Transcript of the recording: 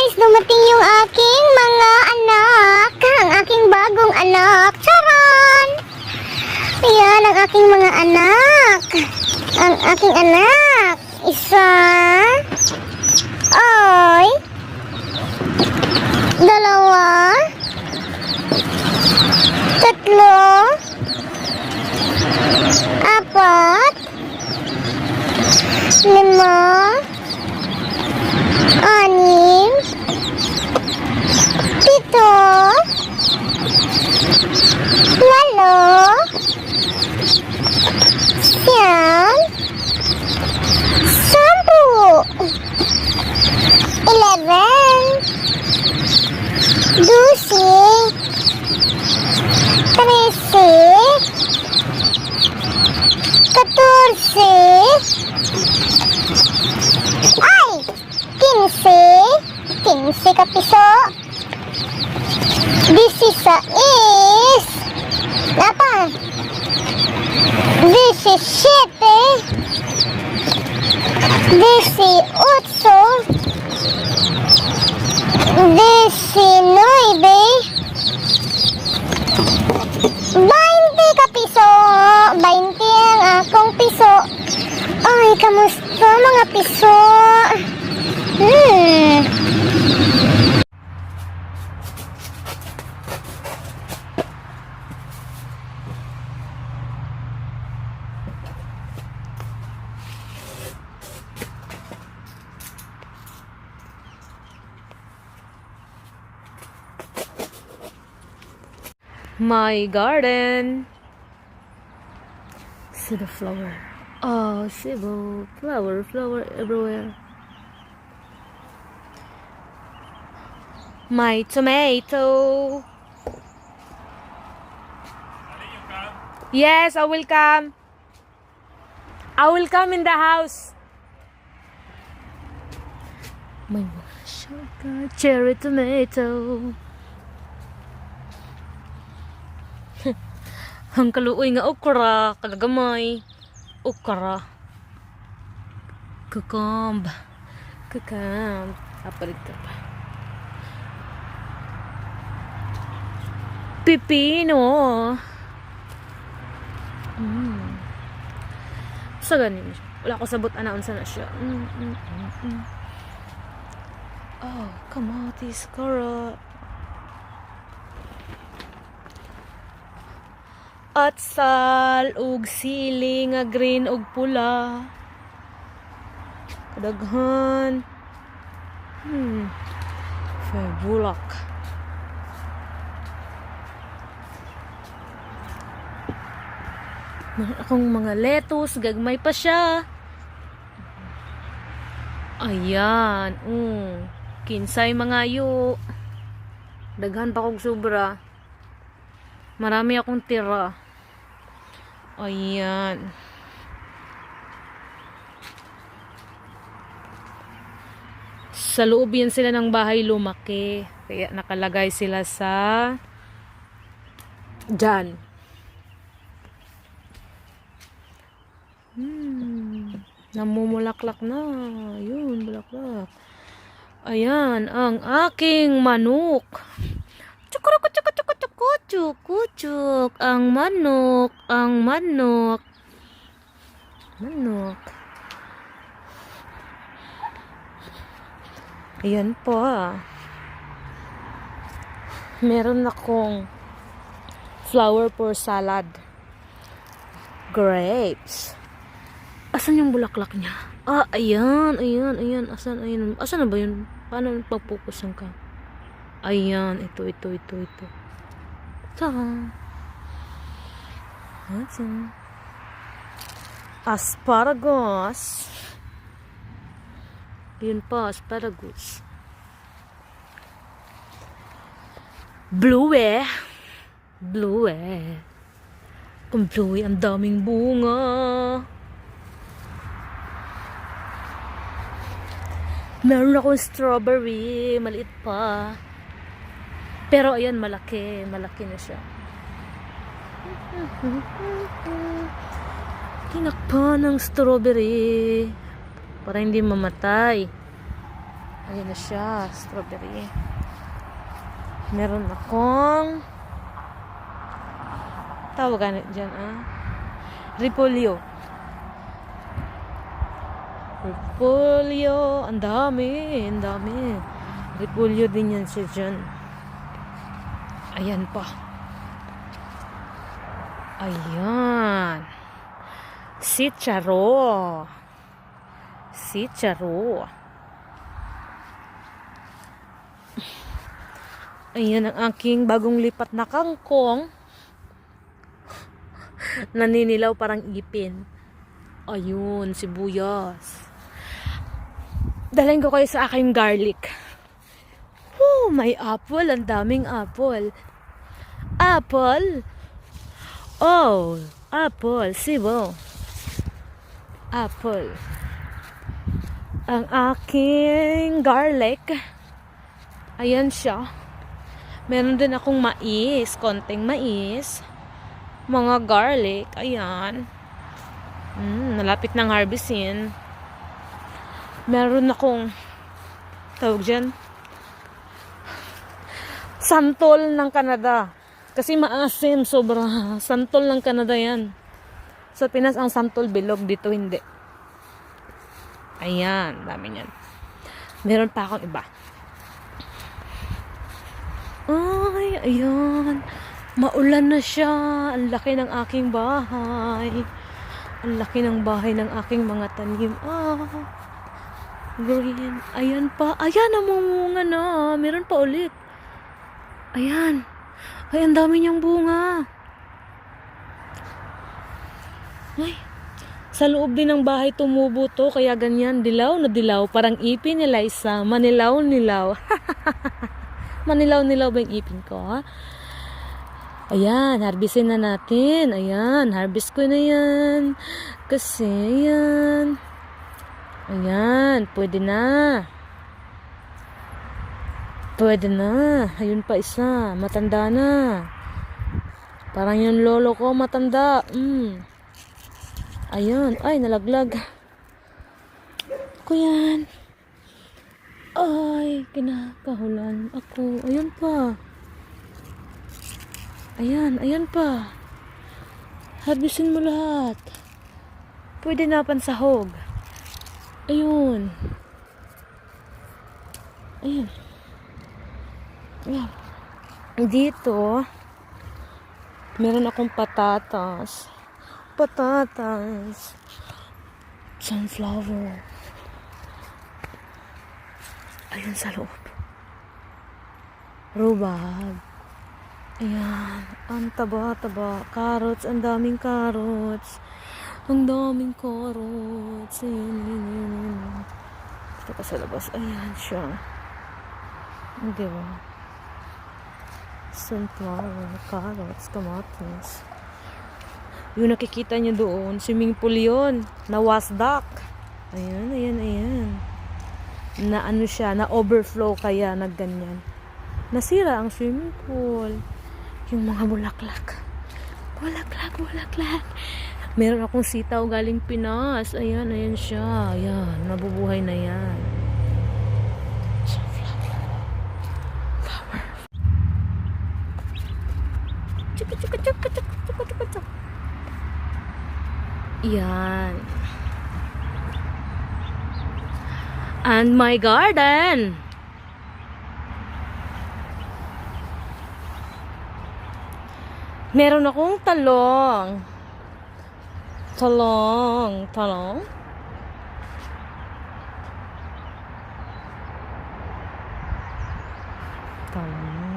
guys, dumating yung aking mga anak. Ang aking bagong anak. Charan! Ayan, ang aking mga anak. Ang aking anak. Isa. Ay. Dalawa. Tatlo. Apat. Lima. Anim. Pito. Walo. Siyam. 10. 11. 12. 13. 14. Ay! 15. 15 ka piso. 16. Napa? 17. 18. 20 ka piso. 20 ang akong piso. Ay, kamusta mga piso? My garden. See the flower. Oh, see the flower everywhere. My tomato. Yes, I will come. I will come in the house. My sugar cherry tomato. Ang kaluoy nga okra, kalagamay. Okra. Kukumb. Apalit ka pa. Pipino. Sa ganin siya. Wala ko sabot anaunsa na siya. Oh, kamatis, carrot. At sal ug sili nga green ug pula. Kadaghan. Bulak. Akong mga lettuce, gagmay pa siya. Ayan, kinsay mga yu. Daghan pa kong sobra. Marami akong tira. Ayan. Sa loob yan sila ng bahay lumaki. Kaya nakalagay sila sa dyan. Namumulaklak na. Yun, bulaklak. Ayan, ang aking manok. Kucuk, ang manok, ayan pa. Meron akong flower for salad. Grapes. Asan yung bulaklak niya? Ayan. Asan na ba yun? Paano pag-focusan ka? Ayan, ito. Asparagus. Yun pa, asparagus. Blue. Kung blue, ang daming bunga. Meron akong strawberry, maliit pa. Pero ayan, malaki na siya. Tinakpan ng strawberry para hindi mamatay. Ayan na siya, strawberry. Meron akong tawagan dyan, repolyo. Repolyo, ang dami, ang dami. Repolyo din yan siya dyan. Ayan pa. Ayan. Sitcharo. Sitcharo. Ayan ang aking bagong lipat na kangkong. Naninilaw parang ipin. Ayun, sibuyas. Dalhin ko kayo sa aking garlic. Woo, may apple. Ang daming apple. Apple. Oh, apple. Sibo. Apple. Ang aking garlic. Ayan siya. Meron din akong mais. Konting mais. Mga garlic. Ayan. Nalapit ng harvestin. Meron akong tawag dyan, santol ng Canada. Kasi maasim, sobra. Santol ng Canada yan. Sa Pinas ang santol bilog, dito hindi. Ayan, dami yan. Meron pa akong iba. Ay, ayan. Maulan na siya. Ang laki ng aking bahay. Ang laki ng bahay ng aking mga tanim. Green. Ayan pa. Ayan, namumunga na. Meron pa ulit. Ayan. Ay, ang dami niyang bunga. Ay. Sa loob din ng bahay tumubo to. Kaya ganyan. Dilaw na dilaw. Parang ipin ni Liza. Manilaw-nilaw. Manilaw-nilaw ba yung ipin ko, ha? Ayan. Harvestin na natin. Ayan. Harvest ko na yan. Kasi, ayan. Ayan, pwede na. Pwede na. Ayun pa isa. Matanda na. Parang yung lolo ko matanda. Ayan. Ay, nalaglag. Ako yan. Ay, kinakahulan ako. Ayun pa. Ayan, ayan pa. Harvestin mo lahat. Pwede na pansahog. Ayun. Ayun. Ayan. Dito, meron akong patatas. Patatas. Sunflower. Ayun sa loob. Rhubarb. Ayan. Ang taba-taba. Carrots. Ang daming carrots. Ang daming carrots. Ayan. Ito pa sa labas. Ayan siya. Diba? Sunflower, carrots, kamatis. Yung nakikita niyo doon, swimming pool yun. Na wasdak. Ayan, ayan, ayan. Na ano siya, na overflow kaya nagganyan. Nasira ang swimming pool. Yung mga bulaklak. Bulaklak, bulaklak. Meron akong sitaw galing Pinas. Ayan, ayan siya. Ayan, nabubuhay na yan. Sunflower. Flower. Chuk, chuk, chuk, chuk, chuk, chuk, chuk. Yan. And my garden. Meron akong talong. Talong. Talong. Talong.